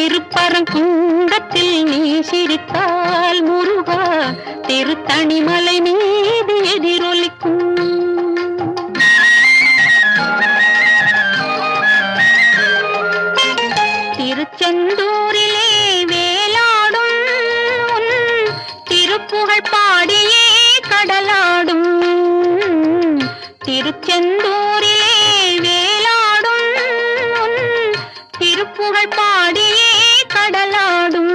திருப்பரங்குன்றத்தில் நீ சிரித்தால் முருகா திருத்தணிமலை மீது எதிரொலிக்கும். திருச்செந்தூரிலே வேலாடும் திருப்புகழ் பாடியே கடலாடும். திருச்செந்தூரிலே வேலாடும் திருப்புகழ் பாடியே கடலாடும்.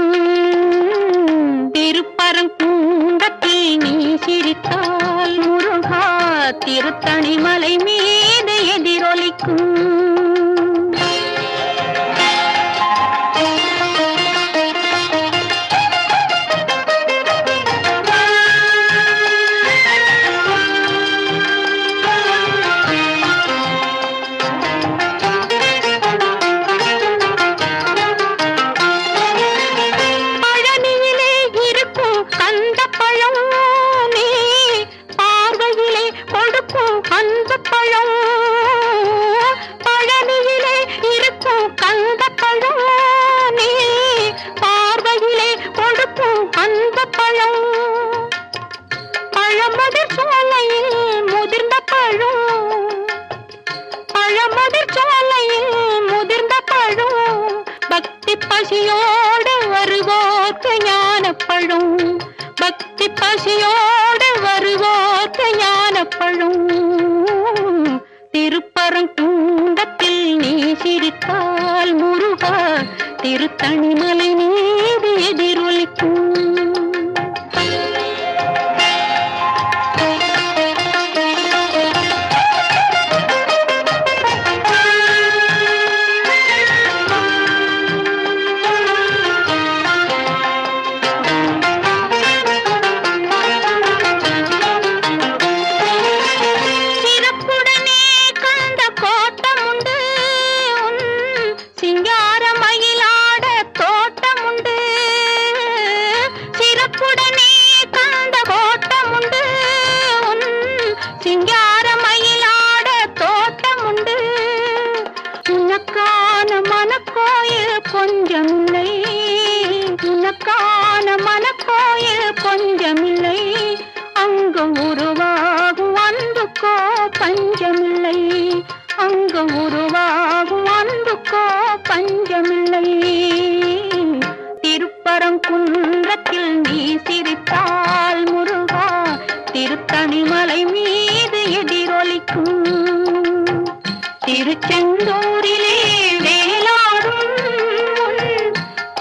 திருப்பரங்குன்றத்தில் நீ சிரித்தால் முருகா திருத்தணிமலை மீது எதிரொலிக்கும். பழனியிலே இருக்கும் கந்த பழம் நீ பார்வையிலே கொடுக்கும் அந்த பழம். பழமுதிர் சோலையில் முதிர்ந்த பழம், பழமுதிர் சோலையில் முதிர்ந்த பழம். பக்தி பசியோடு வருவோர்க்கு ஞான பழம், பக்தி பசியோடு வருவோர்க்கு ஞான பழம். திருப்பரங்குன்றத்தில் நீ சிரித்தால் முருகா திருத்தணிமலை மீது எதிரொலிக்கும். கொஞ்சமில்லை உனக்கான மனக்கோயில் கொஞ்சமில்லை. அங்கு உருவாகும் அன்புக்கோ பஞ்சமில்லை, அங்கு உருவாகும் அன்புக்கோ பஞ்சமில்லை. திருப்பரங்குன்றத்தில் நீ சிரித்தால் முருகா திருத்தணிமலை மீது எதிரொலிக்கும். திருச்செந்தூரிலே வேலாடும்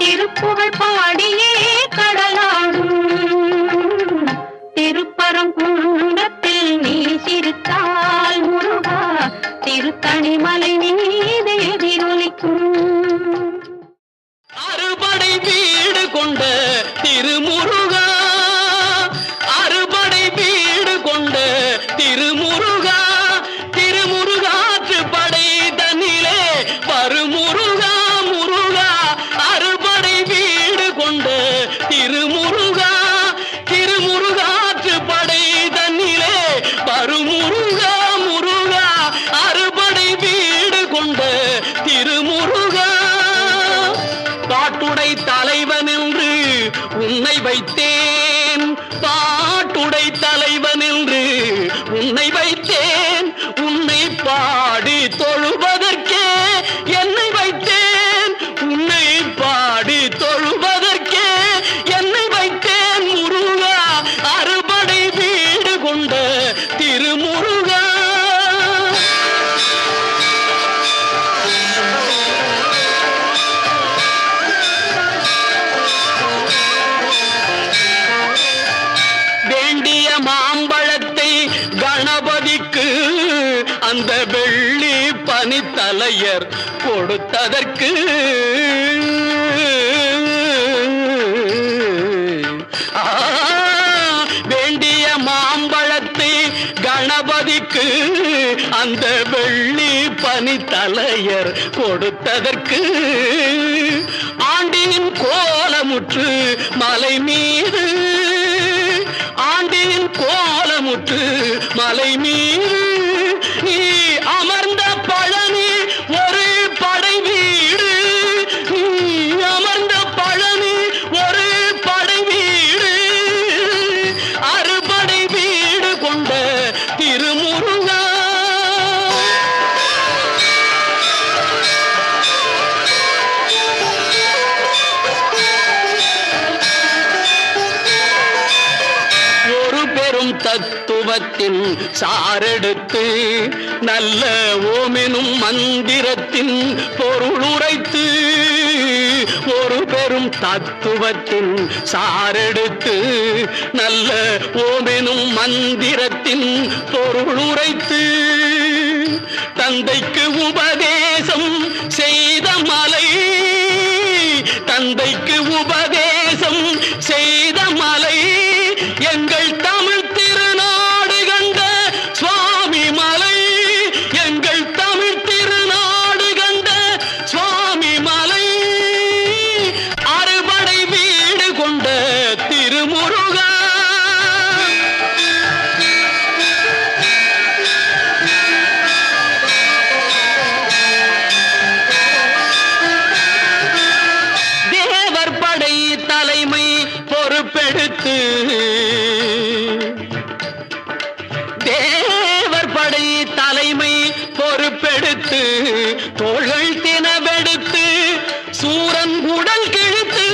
திருப்புகழ் பாடியே கடலாடும். திருப்பரங்குன்றத்தில் நீ சிரித்தால் முருகா திருத்தணிமலை மீது எதிரொலிக்கும். அறுபடை வீடு கொண்ட திருமுருகா, அறுபடை வீடு கொண்ட திருமுருகா, திருமுருகாற்று படை தன்னிலே வருமுருகா முருகா. அறுபடை வீடு கொண்ட திருமுருகா, திருமுருகாற்று படை தன்னிலே வருமுருகா முருகா. அறுபடை வீடு கொண்ட திருமுருகா. பாட்டுடை தலைவன் என்று உன்னை வைத்தேன், பாட்டுடை தலைவன் என்று உன்னை வைத்தேன். உன்னை பாடி தொழுவதற்கே என்னை வைத்தேன், உன்னை பாடி தொழுவதற்கே என்னை வைத்தேன் முருகா. அறுபடை வீடு கொண்ட திருமுருகா. வேண்டிய மாம்பழத்தை கணபதிக்கு அந்த வெள்ளி பனித்தலையர் கொடுத்ததற்கு வேண்டிய மாம்பழத்தை கணபதிக்கு அந்த வெள்ளி பனித்தலையர் கொடுத்ததற்கு ஆண்டியின் கோலமுற்று மலை மீது, ஆண்டியின் கோலமுற்று மலை மீது நீ அமர்ந்த பழனி ஒரு படை வீடு, நீ அமர்ந்த தத்துவத்தின் சாரெடுத்து நல்ல ஓமெனும் மந்திரத்தின் பொருள் உரைத்து ஒரு பெரும் தத்துவத்தின் சாரெடுத்து நல்ல ஓமெனும் மந்திரத்தின் பொருள் உரைத்து தந்தைக்கு உபதேசம் செய்த மலை தந்தைக்கு உபதேசம் செய்த மலை எங்கள் தமிழ் திருநாடு கண்ட சுவாமி மலை எங்கள் தமிழ் திருநாடு கண்ட சுவாமி மலை அறுபடை வீடு கொண்ட திருமுருகா தேவர் படை தலைமை பொறுப்பெடுத்து தேவர் படை தலைமை பொறுப்பெடுத்து தோள்கள் தினவெடுத்து சூரன் உடல் கிழித்து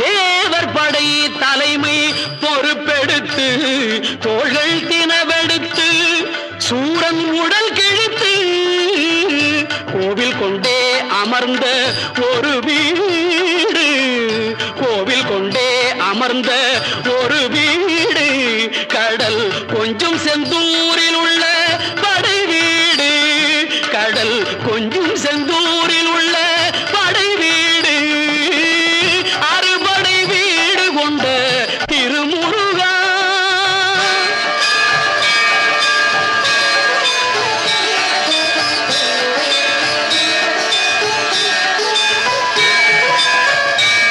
தேவர் படை தலைமை பொறுப்பெடுத்து தோள்கள் தினவெடுத்து சூரன் உடல் கிழித்து கோவில் கொண்டே அமர்ந்த ஒரு வீடு கோவில் கொண்டே அமர்ந்த ஒரு வீடு கடல் கொஞ்சம் செந்தூரில் உள்ள படை வீடு கடல் கொஞ்சம் செந்தூரில் உள்ள படை வீடு அறுபடை வீடு கொண்ட திருமுருகா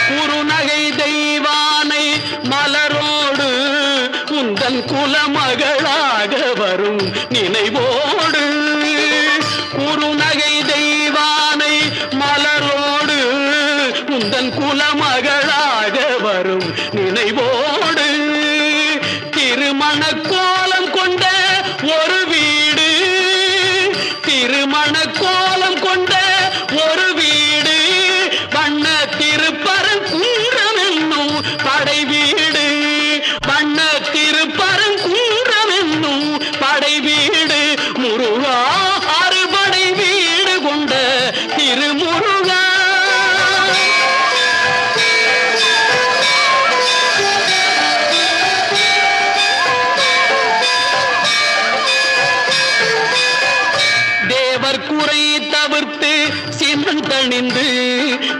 குறுநகை தெய்வானை மலரோடு உந்தன் குலமகளாக வரும் நினைவோடு குறுநகை தெய்வானை மலரோடு உந்தன் குலமகளாக வரும் நினைவோடு திருமண கோலம் கொண்ட ஒரு வீடு திருமண கோலம் கொண்ட ஒரு வீடு வண்ண திருப்பரங்குன்றம் என்னும் படை வீடு வண்ண திருப்பரங்குன்றம் என்னும் படை வீடு முருகா அறுபடை வீடு கொண்ட திருமுருகா தேவர் குறை தவிர்த்து சினந்தணிந்து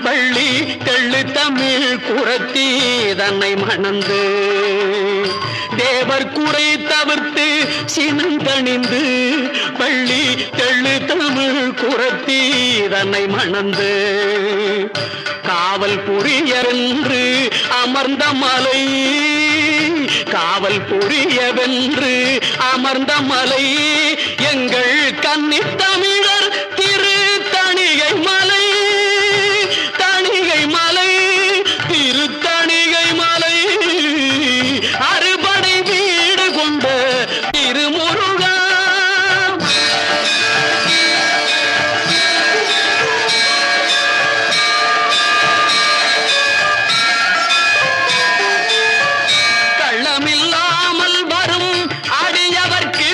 பள்ளி தெள்ளு தமிழ் குரத்தி தன்னை மணந்து தேவர் குறை தவிர்த்து சினந்தணிந்து பள்ளி தெள்ளு தமிழ் குரத்தி தன்னை மணந்து காவல் புரியவென்று அமர்ந்த மலை காவல் புரியவென்று அமர்ந்த மலை எங்கள் கன்னித் தமிழர் திரு தணிகை மலை தணிகை மலை திரு தணிகை மலை அறுபடை வீடு கொண்ட திருமுருகா கள்ளமில்லாமல் வரும் அடியவர்க்கு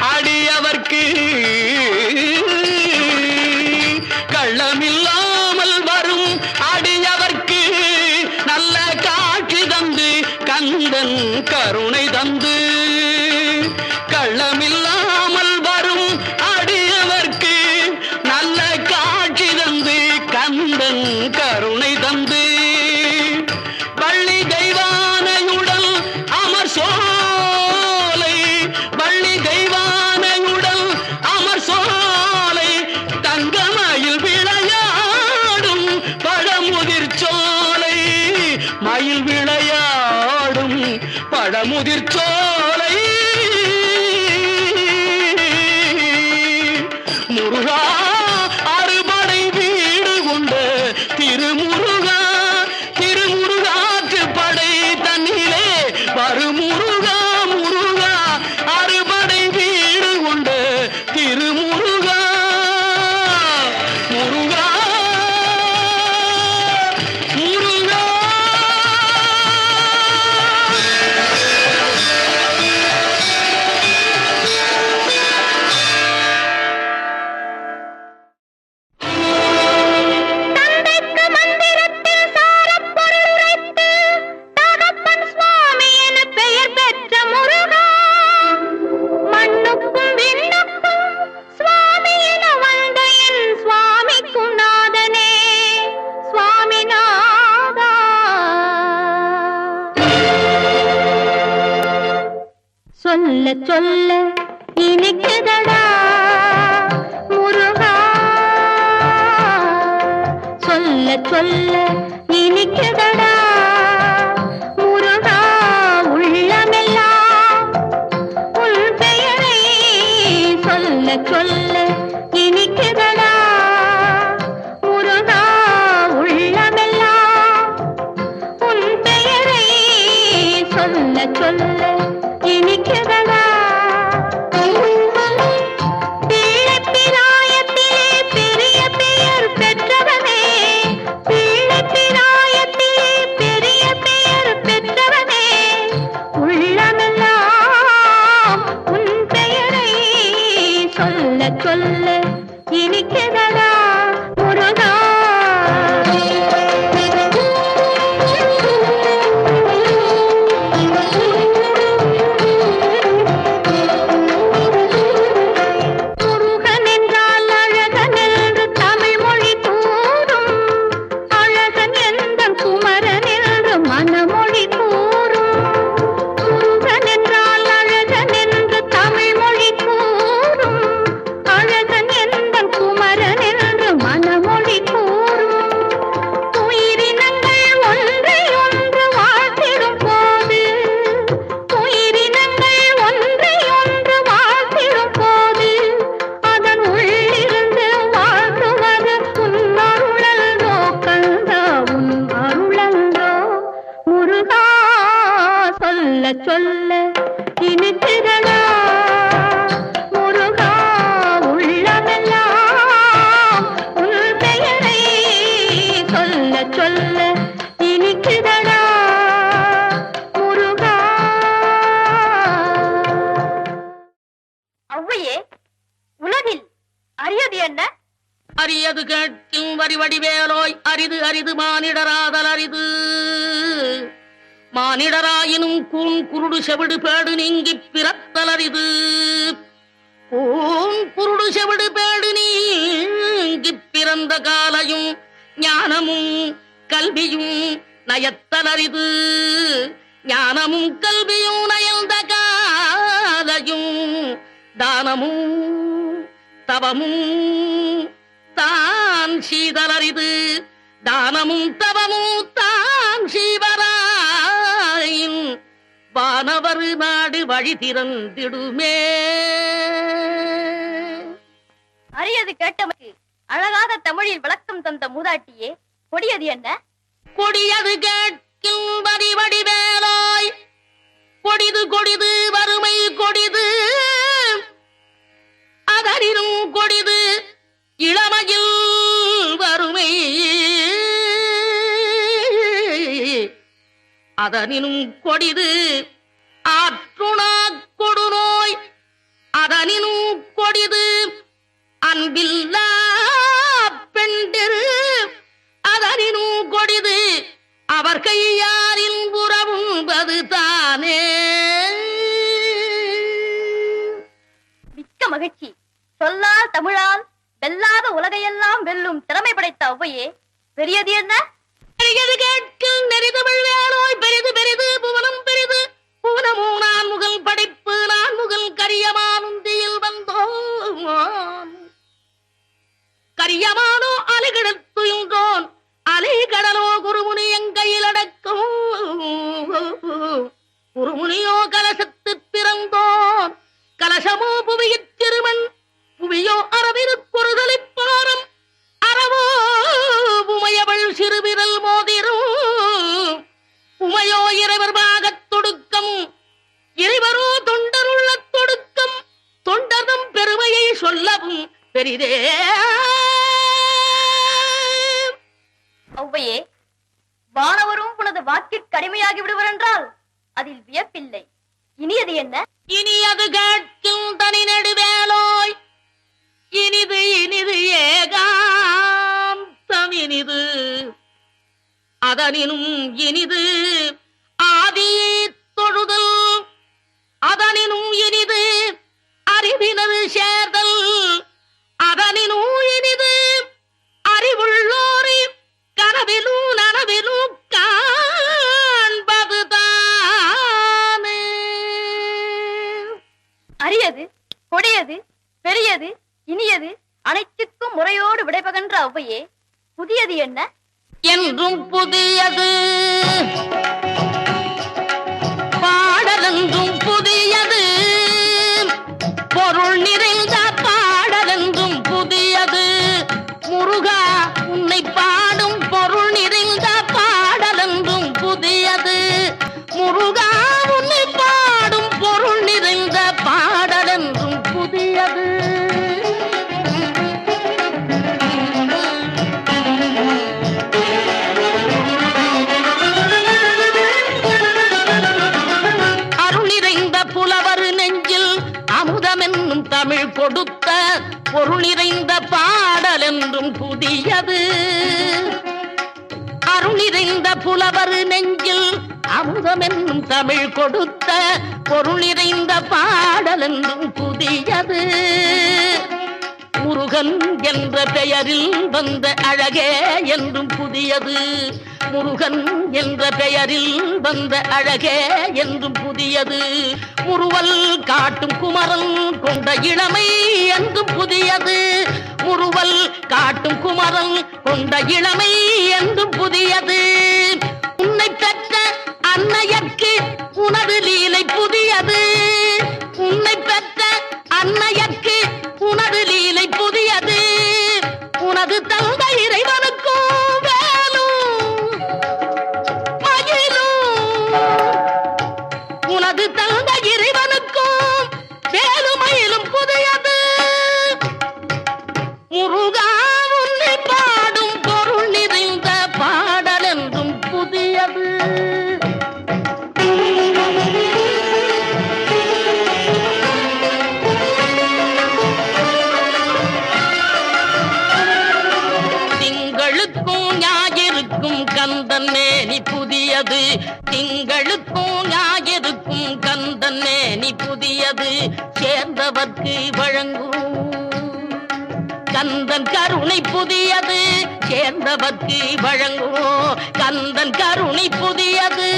அடியவர்க்கு கள்ளமில்லாமல் வரும் அடியவர்க்கு நல்ல காட்சி தந்து கந்தன் கருணை தந்து கள்ளமில்லாமல் வரும் அடியவர்க்கு நல்ல காட்சி தந்து கந்தன் கருணை தந்து பள்ளி தெய்வானையுடல் அமர் சோலை பள்ளி தெய்வானையுடல் அமர் சோலை தங்கமயில் விளையாடும் பழமுதிர் சோலை மயில் விளையாடும் பழமுதிர் சோலை முருகா அறுபடை வீடு கொண்ட திருமுருகா திருமுருகாற்று படை தன்னிலே வருமுருகா முருகா அறுபடை வீடு கொண்ட திருமுருகா முருகா முருகா சொல்ல இனிக்குதடா முருகா சொல்ல சொல்ல இனிக்குதடா முருகா உள்ளமெல்லாம் உன் பெயரை சொல்ல சொல்ல இனிக்குதடா முருகா உள்ளமெல்லாம் உன் பெயரை சொல்ல சொல்ல இனிக்குதடா பிள்ளைப்பிராயத்திலே பெரிய பெயர் பெற்றவனே பிள்ளைப்பிராயத்திலே பெரிய பெயர் பெற்றவனே உள்ளமெல்லாம் உன் பெயரை சொல்ல சொல்ல இனிக்குதடா முருகா சொல்ல இனிக்குதடா முருகா உள்ளமெல்லாம் உன் பெயரை சொல்ல சொல்ல இனிக்குதடா முருகா. ஔவையே, உலகில் அரியது என்ன? அரியது கேட்கும் வரிவடிவேலோய் அரிது அரிது மானிடராதல் அரிது மானிடராயினும் கூன் குருடு செவிடு பேடு நீங்கி பிறத்தல் அரிது கூன் குருடு செவிடு பேடு நீங்கி பிறந்த காலையும் ஞானமும் கல்வியும் நயத்தல் அரிது ஞானமும் கல்வியும் நயந்த காலையும் தானமும் தவமும் தான் சீதலரிது தானமும் தவமும் தான் சீவராயின் வானவர் நாடு வழி திறந்திடுமே. அரியது கேட்டமைக்கு அழகாத தமிழில் விளக்கம் தந்த மூதாட்டியே, கொடியது என்ன? கொடியது கேட்கும் வடிவடிவேலாய் கொடிது கொடிது வறுமை கொடிது அதனினும் கொடிது இளமையில் வறுமை அதனினும் கொடிது ஆற்றுணா கொடுநோய் அதனினும் கொடிது அன்பில்லா பெண்டிரு அதனினும் கொடிது அவர் கையாரில் புறவும்பது தானே. மிக்க மகிழ்ச்சி. சொல்லால் தமிழால் வெல்லாத உலகையெல்லாம் வெல்லும் திறமை படைத்த ஔவையே, பெரியது என்ன? பெரியது கேட்கும் நெறிதமிழ் வேலோய் பெரிது பெரிது புவனம் பெரிது புவனமோ நான் முகல் படைப்பு நான் முகல் கரியமானுந்தியில் வந்தோம் கரியமானோ அலைகிடத்துயின்றோன் அலைகடலோ குருமுனி எங்கையில் அடக்கும் குருமுனியோ கலசத்து பிறந்தோன் கலசமோ புவியிற் சிறுவன் புவியோ அறவிருக்குறுதலிப் பாரம் அறவோ உமையவள் சிறுவிரல் மோதிரும் உமையோ இறைவர் பாகத் தொடுக்கம் இறைவரோ தொண்டருள்ள தொடுக்கம் தொண்டர்தம் பெருமையை சொல்லவும் பெரிதே. ஔவையே, வானவரும் உனது வாக்கிற்கு அடிமையாகி விடுவர் என்றால் அதில் வியப்பில்லை. இனியது என்ன? இனியது கேட்கும் தனி நெடுவேலோய் இனிது இனிது ஏகாந்தம் இனிது அதனினும் இனிது ஆதியை தொழுதல் அதனினும் இனிது அறிவினது சேர்தல் அதனினும் இனிது அறிவுள்ளோரை கனவிலும் நனவிலும் காண்பது தானே. புதியது என்ன? என்றும் புதியது பாடலென்றும் புதியது, பொருள் நிறைந்த பாடலென்றும் புதியது. முருகா உன்னை பாடும் பொருள் நிறைந்த பாடலென்றும் புதியது. முருகா உன்னை பாடும் பொருள் நிறைந்த பாடலென்றும் புதியது. தமிழ் கொடுத்த பொருள் நிறைந்த பாடல் என்றும் புதியது. அருள் நிறைந்த புலவர் நெஞ்சில் அமுதம் என்னும் தமிழ் கொடுத்த பொருள் நிறைந்த பாடல் என்றும் புதியது. முருகன் என்ற பெயரில் வந்த அழகே என்றும் புதியது. முருகன் என்ற பெயரில் வந்த அழகே என்றும் புதியது. முறுவல் காட்டும் குமரன் கொண்ட இளமை என்றும் புதியது. முறுவல் காட்டும் குமரன் கொண்ட இளமை என்றும் புதியது. உன்னை பெற்ற அன்னையர்க்கு உனது லீலை புதியது. உன்னை பெற்ற அன்னையர்க்கு உனது லீலை புதியது. உனது தந்தை இறைவனுக்கும் வேலும் மயிலும், உனது தந்தை இறைவனுக்கும் வேலுமயிலும் புதியது. முருகா உன்னை பாடும் பொருள் நிறைந்த பாடல் என்றும் புதியது. கந்தன் மேனி புதியது. திங்களுக்கும் ஞாயிறுக்கும் கந்தன் மேனி புதியது. சேர்ந்தவர்க்கு வழங்கும் கந்தன் கருணை புதியது. சேர்ந்தவர்க்கு வழங்கும் கந்தன் கருணை புதியது.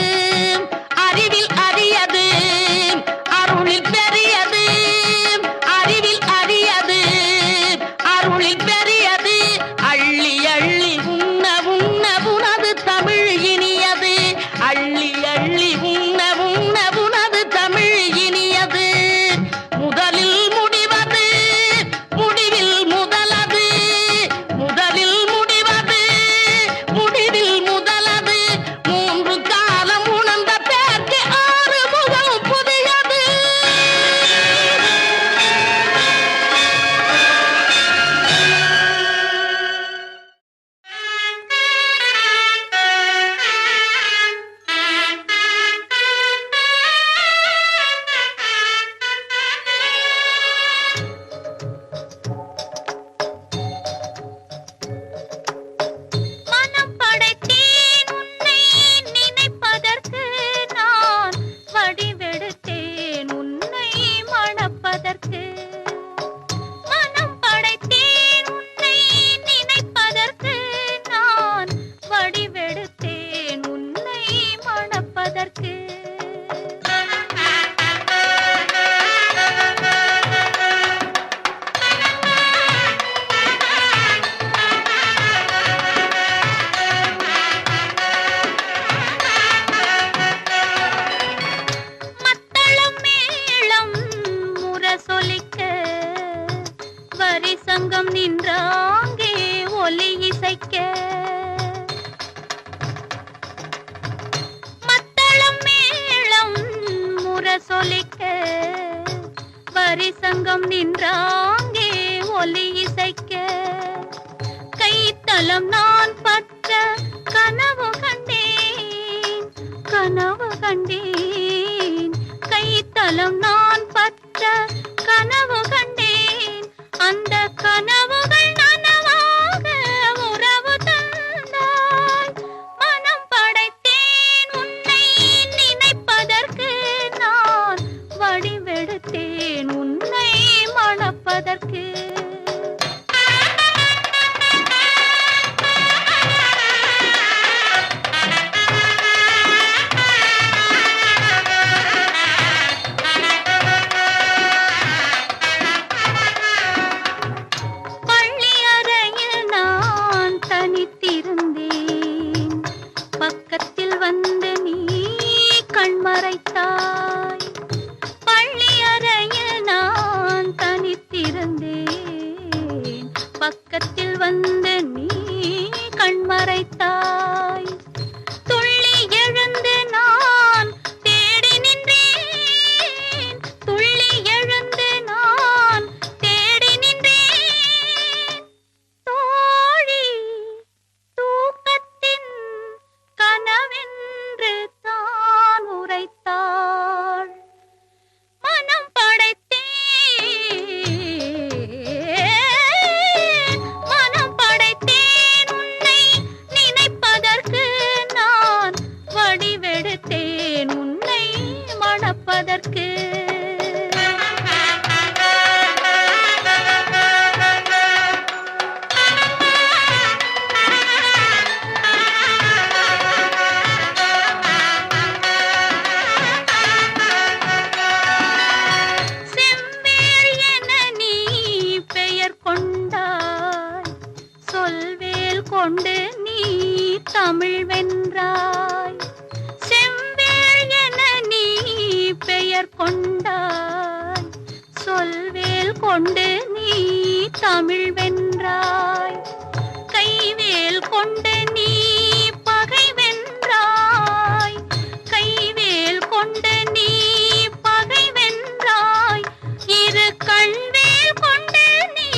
அறிவில் அரியது, அருளில் பெரியது. அறிவில் அரியது, அருளில் பெரியது. அள்ளி அள்ளி உண்ண உண்ண உனது தமிழ் இனியது. அள்ளி அள்ளி உண்ண உண்ண உனது தமிழ் இனியது. முதலில் முடிவது, முடிவில் முதலது. முதலில் முடிவது, முடிவில் முதலது. மூன்று காலம் உணர்ந்த பேர்க்கு ஆறு முகம் புதியது. மனம் படைத்தேன் உன்னை நினைப்பதற்கு, நான் வடிவெடுத்தேன் உன்னை மணப்பதற்கு. மனம் படைத்தேன் உன்னை நினைப்பதற்கு, நான் வடிவெடுத்தேன் உன்னை மணப்பதற்கு. மத்தளம் மேளம் முரசொலிக்க, வரி சங்கம் நின்றாங்கே ஒலி இசைக்க. மத்தளம் மேளம் முரசொலிக்க, வரி சங்கம் நின்றாங்கே ஒலி இசைக்க. கைத்தலம் நான் பற்ற கனவு கண்டேன், கனவு கண்டேன். கைத்தலம் நான் பற்ற கனவு கண்டேன். அந்த கனவுகள் நனவாக உறவு தந்தாய். மனம் படைத்தேன் உன்னை நினைப்பதற்கு, நான் வடிவெடுத்தேன் உன்னை மணப்பதற்கு. மறைத்தாய். துள்ளி எழுந்து நான் தேடி நின்றேன், துள்ளி எழுந்து நான் தேடி நின்றேன். தோழி தூக்கத்தின் கனவென்று தான் உரைத்தாள். மனம் படைத்தேன் உன்னை நினைப்பதற்கு, நான் வடிவெடுத்தேன் உன்னை மணப்பதற்கு. செவ்வேள் என நீ பெயர் கொண்டாய், சொல்வேல் கொண்டு நீ தமிழ் வென்றாய். செவ்வேள் என நீ பெயர் கொண்டாய், சொல்வேல் கொண்டு நீ தமிழ் வென்றாய். கைவேல் கொண்டு நீ பகை வென்றாய், கைவேல் கொண்டு நீ பகை வென்றாய். இரு கண்வேல் கொண்டு நீ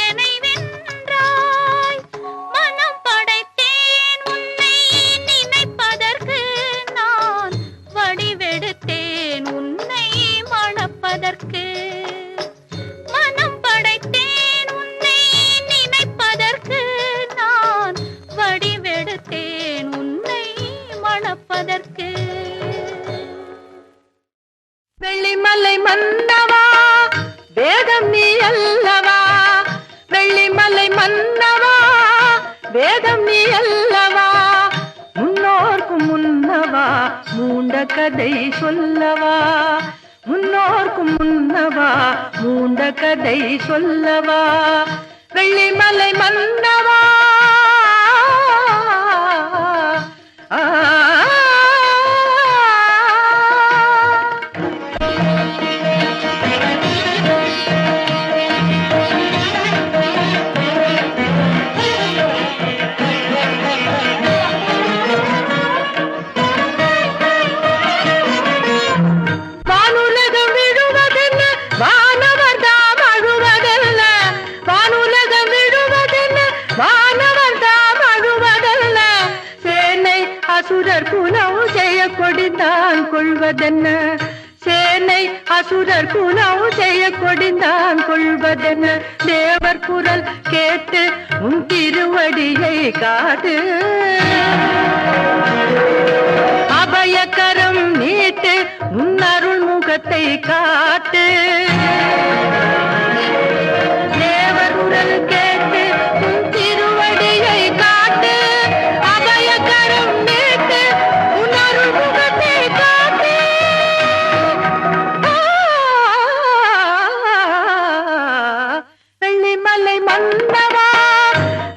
என்னை வென்றாய். மனம் படைத்தேன் உன்னை நினைப்பதற்கு, நான் வடிவெடுத்தேன் உன்னை மணப்பதற்கு. மனம் படைத்தேன் உன்னை நினைப்பதற்கு, நான் வடிவெடுத்தேன் உன்னை மணப்பதற்கு. வெள்ளிமலை மன்னவா வேதம் நீ அல்லவா, வெள்ளிமலை மன்னவா வேதம் நீ அல்லவா. முன்னோர்க்கும் முன்னவா மூண்ட கதை சொல்லவா, முன்னோர்க்கும் முன்னவா மூண்ட கதை சொல்லவா. வெள்ளிமலை மன்னவா வானுலகம் விழுவதென்ன வானவர் தாம் அழுவதல்ல, வானுலகம் விழுவதென்ன வானவர் தாம் அழுவதல்ல. சேனை அசுரர் குணம் செய்ய கொடிந்தான் கொள்வதென்ன, சேனை அசுரர் குணம் செய்ய கொடிந்தான் கொள்வதென்ன. தேவர் குரல் கேட்டு உன் திருவடியை காட்டு, அபயக்கரம் நீட்டு உன் அருள் முகத்தை காட்டு. தேவர் குரல் கேட்டு உன் திருவடியை காட்டு, அபயக்கரம் நீட்டு உன் அருள் முகத்தை காட்டு. வெள்ளிமலை மன்னவா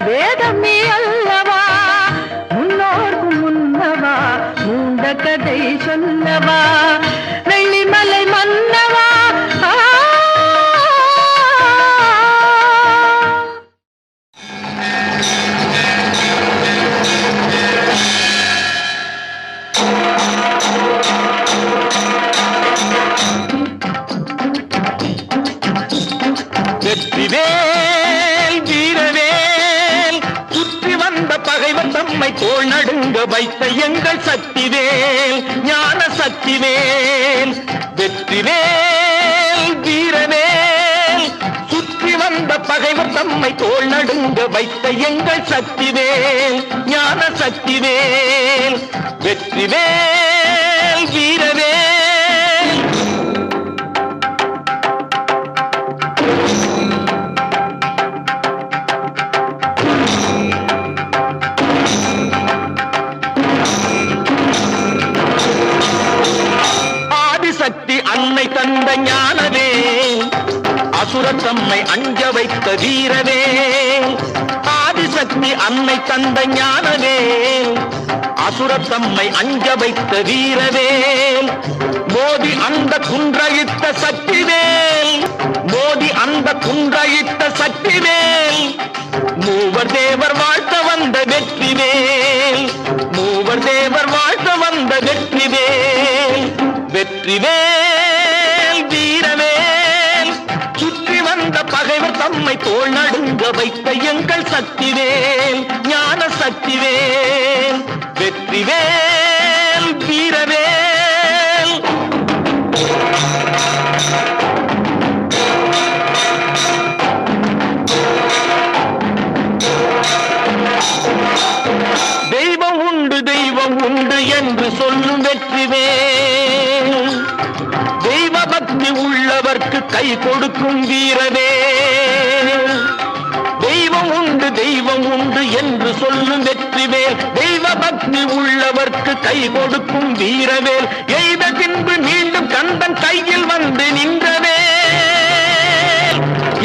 வேதம் நீ அல்லவா, முன்னோர்க்கும் முன்னவா மூண்ட கதை சொல்லவா. வெள்ளிமலை மன்னவா வெற்றிவேல் வீரவேல் சுற்றி வந்த பகைவர் தம்மை தோள் நடுங்க வைத்த எங்கள் சக்திவேல் ஞான சக்திவேல். வெற்றிவேல் வீரவேல் சுற்றி வந்த பகைவர் தம்மை தோள் நடுங்க வைத்த எங்கள் சக்திவேல் ஞான சக்திவேல். வெற்றிவேல் வீரவேல். ஆதிசக்தி அன்னை தந்த ஞானவே, அசுரர் தம்மை அஞ்ச வைத்த வீரவே. ஆதிசக்தி அன்னை தந்த ஞானவே, அசுரர் தம்மை அஞ்ச வைத்த வீரவேல். மோதி அந்த குன்றழித்த சக்திவேல், மோதி அந்த குன்றழித்த சக்திவேல். மூவர் தேவர் வாழ்த்த வந்த வெற்றிவேல். வெற்றிவேல் வீரவேல் சுற்றி வந்த பகைவர் தம்மை தோள் நடுங்க வைத்த எங்கள் சக்திவேல் ஞான சக்திவேல் வெற்றிவேல் வீரவேல். தெய்வம் உண்டு தெய்வம் உண்டு என்று சொல்லும் வெற்றிவேல் தெய்வ பக்தி உள்ளவர்க்கு கை கொடுக்கும் வீரவேல். தெய்வம் உண்டு என்று சொல்லும் வெற்றிவேல் தெய்வ பக்தி உள்ளவர்க்கு கை கொடுக்கும் வீரவேல். எய்த பின்பு மீண்டும் கந்தன் கையில் வந்து நின்றவேல்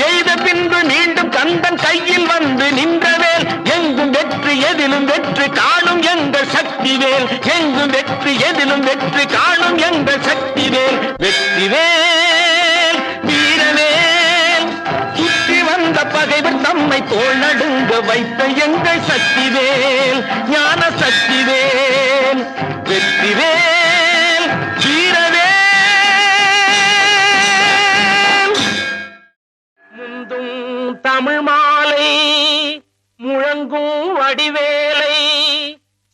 எய்த பின்பு மீண்டும் கந்தன் கையில் வந்து நின்றவேல். எங்கும் வெற்றி எதிலும் வெற்றி காணும் எங்கள் சக்திவேல் எங்கும் வெற்றி எதிலும் வெற்றி காணும் எங்கள் சக்திவேல் வெற்றிவேல் வீரவேல் சுற்றி வந்த பகைவர் தம்மை தோள் நடுங்க வைத்த எங்கள் சக்திவேல் ஞான சக்திவேல் வெற்றிவேல் வீரவேல். முந்தும் தமிழ் மாலை முழங்கும் வடிவேலை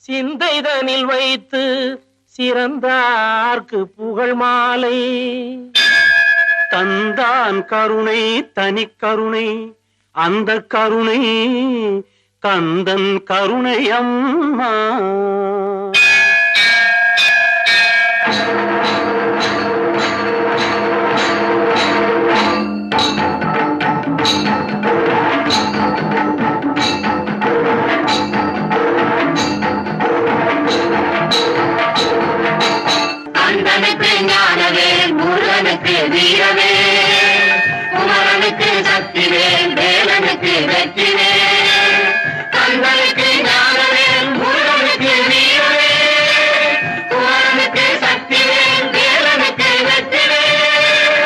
சிந்தைதனில் வைத்து சிறந்தார்க்கு புகழ் மாலை தந்தான் கருணை தனி கருணை அந்த கருணை கந்தன் கருணை அம்மா. கந்தனுக்கு ஞானவேல் முருகனுக்கு வீரவேல் குமரனுக்கு சக்திவேல் வேலனுக்கு வெற்றிவேல். கந்தனுக்கு ஞானவேல் முருகனுக்கு வீரவேல் குமரனுக்கு சக்திவேல் வேலனுக்கு வெற்றிவேல்.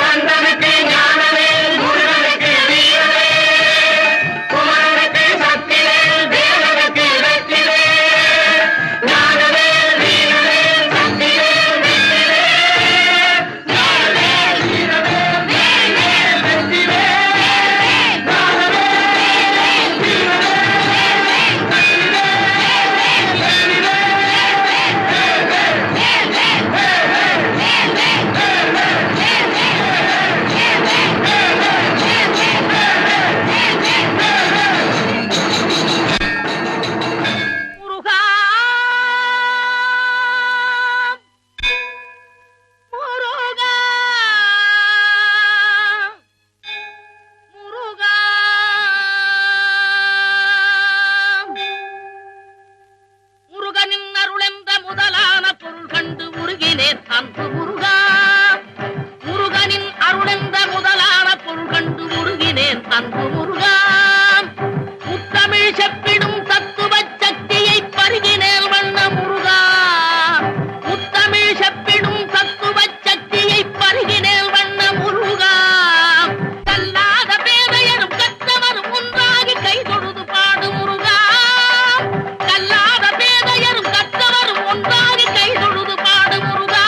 கந்தனுக்கு ஞானவேல் முருகனுக்கு வீரவேல் குமரனுக்கு சக்திவேல் வேலனுக்கு வெற்றிவேல். ஞானவேல் வீரவேல் சக்திவேல் முருகா முருகா முருகா முருகனின் அருளென்ற முதலான பொருள் கண்டு உருகினேன் அன்பு முருகா. முருகனின் அருளென்ற முதலான பொருள் கண்டு உருகினேன் அன்பு முருகா. முத்தமிழ் செப்பிடும் தத்துவ சக்தியை பருகினேன் வண்ண முருகா. முத்தமிழ் செப்பிடும் தத்துவ சக்தியை பருகினேன் வண்ண முருகா. கல்லாத பேதையரும் கற்றவரும் ஒன்றாகி கை தொழுது பாடு முருகா. கல்லாத பேதையரும் கற்றவரும் ஒன்றாகி கை தொழுது பாடு முருகா.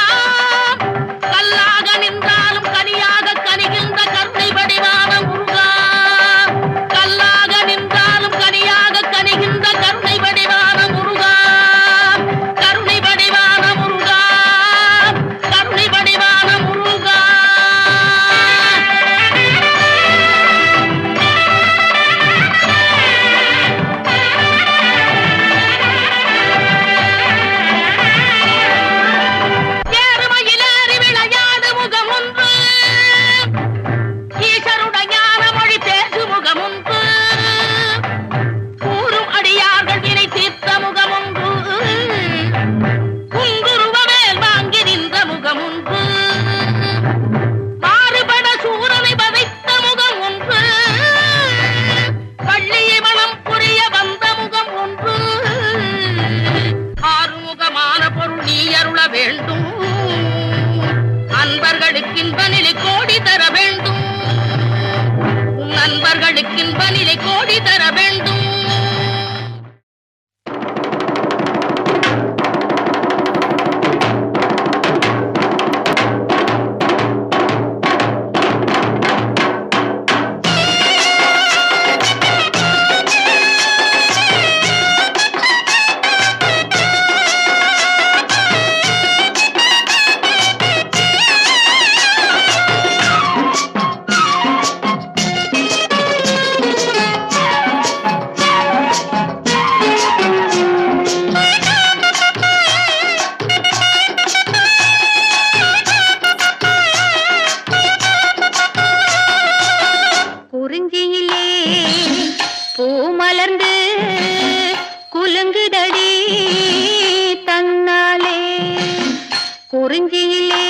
குறிஞ்சியிலே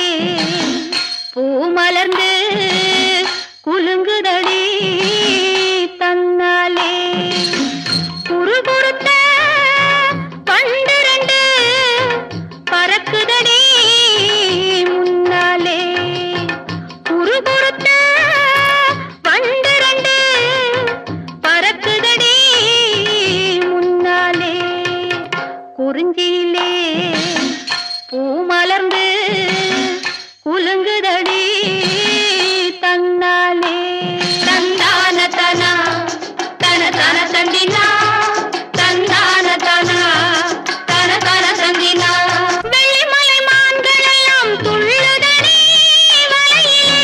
பூ மலர்ந்து குலுங்குதடி தன்னாலே குறுகுறுத்த பன்னிரண்டு பறக்குதடி முன்னாலே குறுகுறுத்த பன்னிரண்டு பறக்குதடி முன்னாலே குறிஞ்சியிலே பூ மலர்ந்து குலுங்குதடி தன்னாலே தந்தான தனா தன தன தந்தினா தந்தான தனா தன தன தந்தினா வெள்ளிமலை மான்கள் எல்லாம் துள்ளுதடி வலையிலே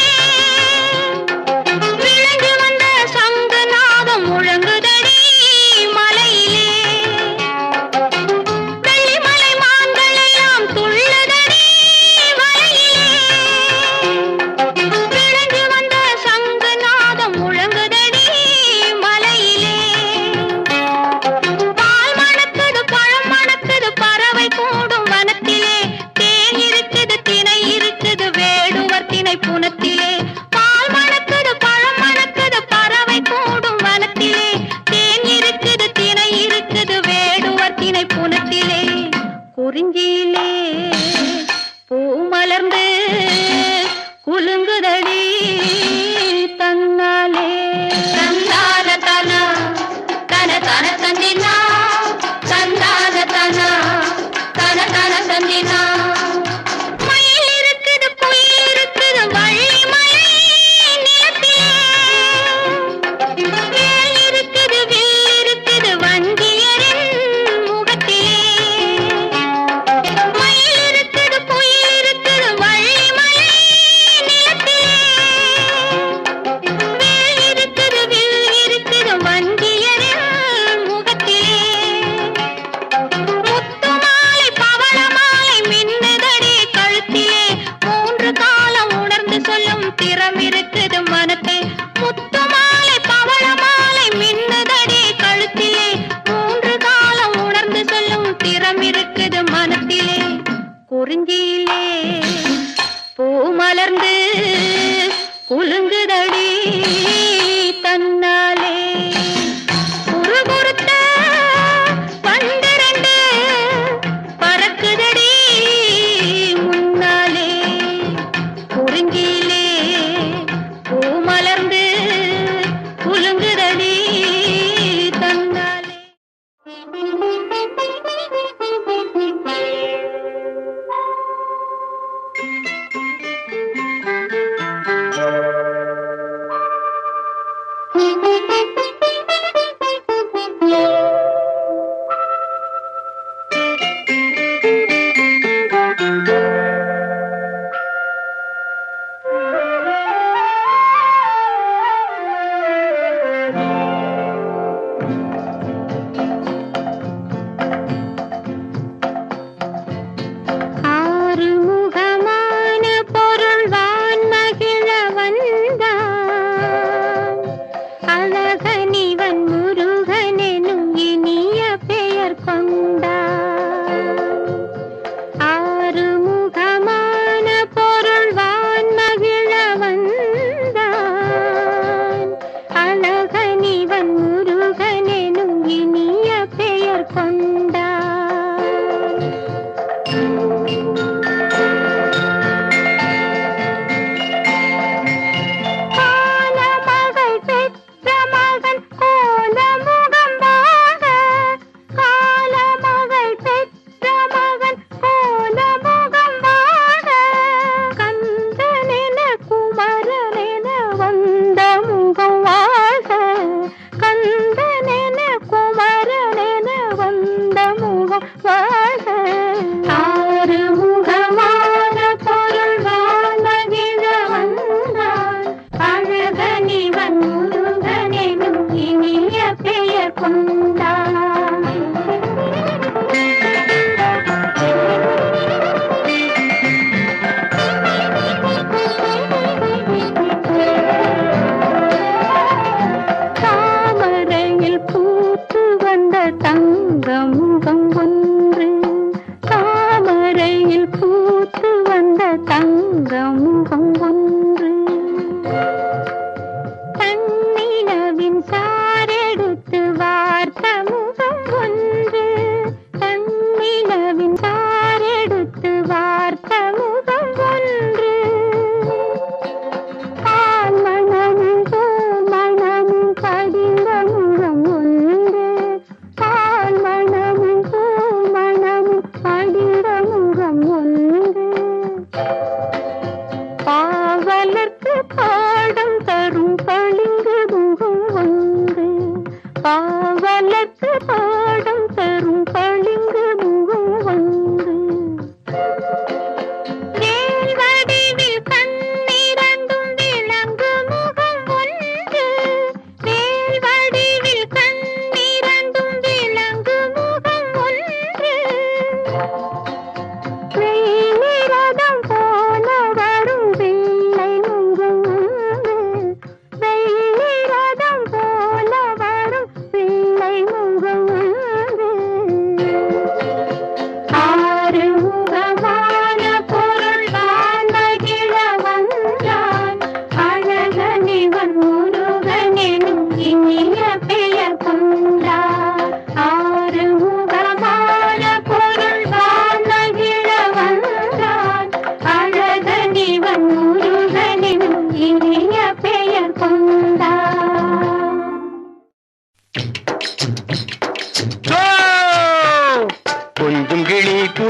விளங்கி வந்த சங்கு நாதம் முழங்குதடி மலையிலே வெள்ளிமலை மான்கள் எல்லாம் துள்ளுதடி வலையிலே விளங்கி வந்த சங்கு நாதம் முழங்குதடி மலையிலே பால் மணக்குது பழம் மணக்குது பறவை கூடும் வனத்திலே தேன் இருக்குது திணை இருக்குது வேடுவர் திணை புனத்திலே பால் மணக்குது பழம் மணக்குது பறவை கூடும் வனத்திலே தேன் இருக்குது திணை இருக்குது வேடுவர் திணை புனத்திலே குறிஞ்சியிலே பூ மலர்ந்து குலுங்குதடி தன்னாலே தந்தான தனா தன தன தந்தினா தந்தான தனா தன தன தந்தினா மயில் இருக்குது குயில் இருக்குது வள்ளிமலை நிலத்திலே வேல் இருக்குது வில் இருக்குது வஞ்சியரின் முகத்திலே மயில் இருக்குது குயில் இருக்குது வள்ளிமலை நிலத்திலே வேல் இருக்குது வில் இருக்குது வஞ்சியரின் முகத்திலே முத்து மாலை பவள மாலை மின்னுதடி கழுத்திலே மூன்று காலம் உணர்ந்து சொல்லும் திறம் இருக்குது மனத்தில் முத்து மாலை பவள மாலை மின்னுதடி கழுத்திலே மூன்று காலம் உணர்ந்து சொல்லும் திறம் இருக்குது மனத்திலே குறிஞ்சியிலே பூ மலர்ந்து குலுங்குதடி தன்னாலே குறுகுறுத்த பன்னிரண்டு பறக்குதடி முன்னாலே குறிஞ்சியிலே பூ மலர்ந்து குலுங்குதடி தன்னாலே ஆறுமுகமான பொருள் வான்மகிழ வந்தான் அழகனிவன் முருகனெனும் இனிய பெயர் கொண்டான் ஆறுமுகமான பொருள் வான்மகிழ வந்தான் அழகனிவன் முருகனெனும் இனிய பெயர் கொண்டான் காலமகள் பெற்ற மகன் கோலமுகம்பாக காலமகள்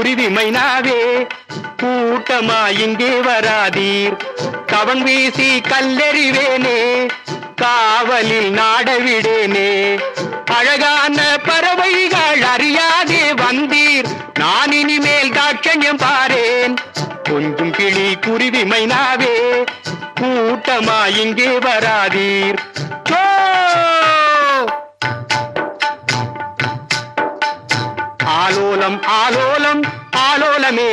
குருவி மைனாவே கூட்டமா இங்கே வராதீர், கவன் வீசி கல்லெறிவேனே, காவலில் நாடவிடேனே. அழகான பறவைகள் அறியாதே வந்தீர், நான் இனிமேல் தாட்சண்யம் பாரேன். கொஞ்சம் கிளி குருவி மைனாவே கூட்டமா இங்கே வராதீர். ஆலோலம் ஆலோலம் ஆலோலமே,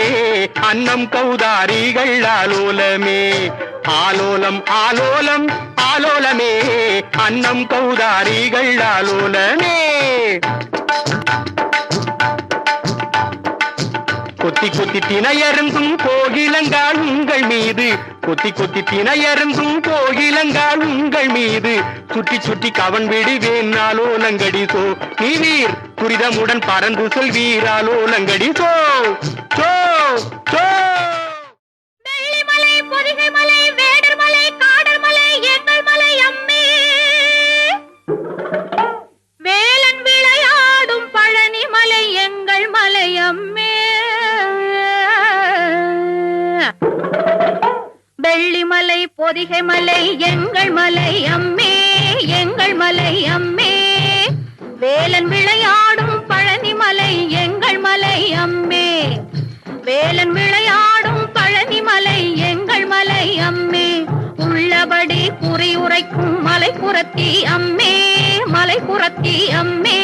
அன்னம் கௌதாரிகள் ஆலோலமே. ஆலோலம் ஆலோலம் ஆலோலமே, அன்னம் கௌதாரிகள் ஆலோலமே. கொத்தி கொத்தி திணையருந்தும் கோகிலங்கால் உங்கள் மீது, கொத்தி கொத்தி திணையருந்தும் கோகிலங்கால் உங்கள் மீது, சுற்றி சுற்றி கவன் விடுவேன் ஆலோலங்கடி சோ. நீ வீர் துரிதமுடன் பறந்து செல்வீர் ஆலோலங்கடி சோ சோ சோ. வெள்ளிமலை, பொதிகை மலை, வேடர் மலை, காடர் மலை, எங்கள் மலை அம்மே. வேலன் விளையாடும் பழனி மலை எங்கள் மலை அம்மே. வெள்ளிமலை, பொதிகை மலை, எங்கள் மலை அம்மே, எங்கள் மலை அம்மே. வேலன் விளையாடும் பழனி மலை எங்கள் மலை அம்மே. வேலன் விளையாடும் பழனி மலை எங்கள் மலை அம்மே. உள்ளபடி குறி உரைக்கும் மலைப்புறத்தி அம்மே, மலைப்புறத்தி அம்மே.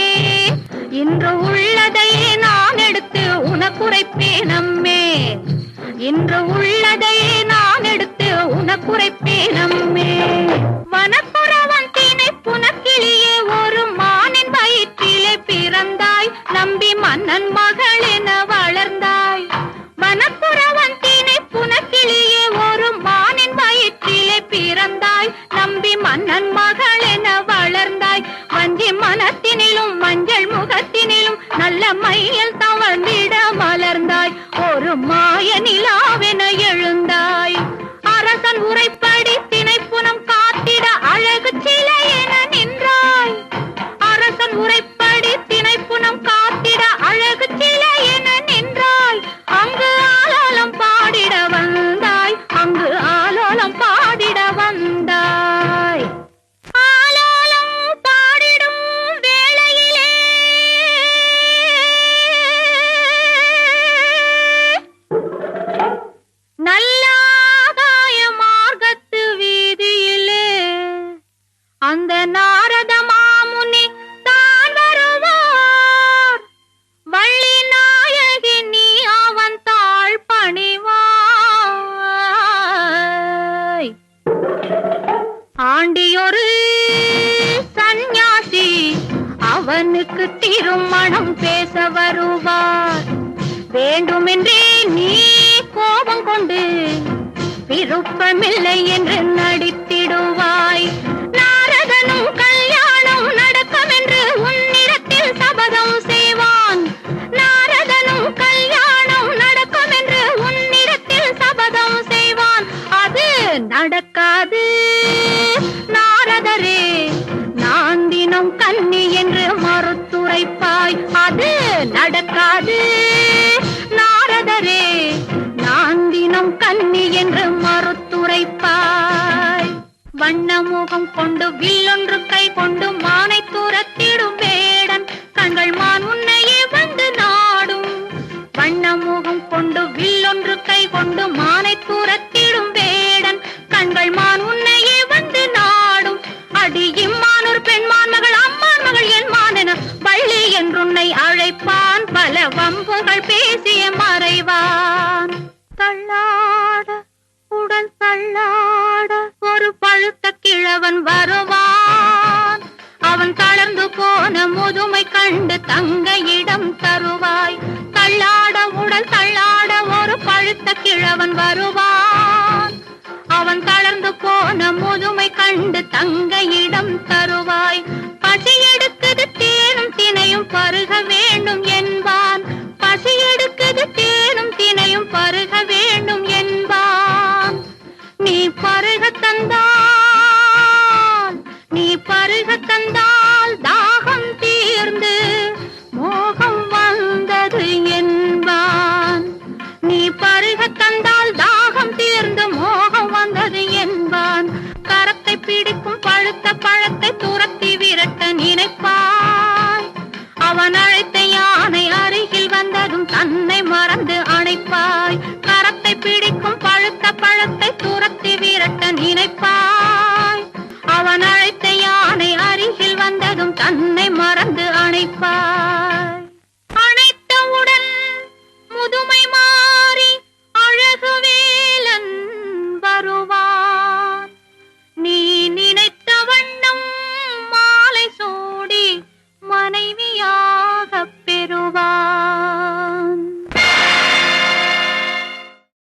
இன்று உள்ளதையே நான் எடுத்து உனக்குரைப்பேன் அம்மே, இன்று உள்ளதையே நான் எடுத்து உனக்குரைப்பேன் அம்மே. வனப்புறவன் திணை புனக்கிளியே ஒரு மானின் வயிற்றிலே பிறந்தாய், நம்பி மன்னன் மகள் என வளர்ந்தாய். வனப்புறவன் திணை புனக்கிளியே ஒரு மானின் வயிற்றிலே பிறந்தாய், நம்பி மன்னன் மகள் என வளர்ந்தாய். வஞ்சி மனத்தினிலும் மஞ்சள் முகத்தினிலும் நல்ல மையல் தவழ்ந்திட மலர்ந்தாய். ஒரு மாய நிலாவென எழுந்தாய். அரசன் உரைப்படி திணைப்புனம் காத்திட அழகு சிலை என நின்றாய். அரசன் உரைப்படி திணைப்புனம் காத்திட அழகு சிலை என நின்றாய். அங்கு ஆலோலம் பாடிட வந்தாய், அங்கு ஆலோலம் பாடிட வந்தாய். ஆலோலம் பாடிடும் வேளையிலே நல்லாதாய மார்க்கத்து வீதியிலே அந்த நாரத மாமுனி தான் வருவார். வள்ளி நாயகி நீ அவன் தாழ் பணிவாய். ஆண்டியொரு சந்நியாசி அவனுக்கு திருமணம் பேச வருவார். வேண்டுமென்றே நீ கோபம் கொண்டு விருப்பமில்லை என்று நடித்திடுவாய். நாரதனும் கல்யாணம் நடக்கும் என்று உன்னிடத்தில் சபதம் செய்வான். நாரதனும் கல்யாணம் நடக்கும் என்று உன்னிடத்தில் சபதம் செய்வான். அது நடக்காது நாரதரே, நான் தினம் கன்னி என்று மறுத்துரைப்பாய். அது நடக்காது நாரதரே, நான் தினம் கன்னி என்று மறுத்துரைப்பாய். வண்ணமுகம் கொண்டு வில்லொன்று கை கொண்டு மானை துரத்திடும் வேடன், கண்கள் மான் உன்னையே வந்து நாடும். வண்ணமுகம் கொண்டு வில்லொன்று கை கொண்டு மானை துரத்திடும் வேடன், கண்கள் மான் உன்னையே வந்து நாடும். அடி இம்மானூர் பெண்மான் மகள் அம்மான் மகள் என் மானென வள்ளி என்றுன்னை அழைப்பான். பல வம்புகள் பேசிய மறைவான். தள்ளாட உடல் தள்ளாட ஒரு பழுத்த கிழவன் வருவான். அவன் தளர்ந்து போன முதுமை கண்டு தங்கையிடம் தருவாய். தள்ளாட உடல் தள்ளாட ஒரு பழுத்த கிழவன் வருவான். அவன் தளர்ந்து போன முதுமை கண்டு தங்கையிடம் தருவாய். பசி எடுத்து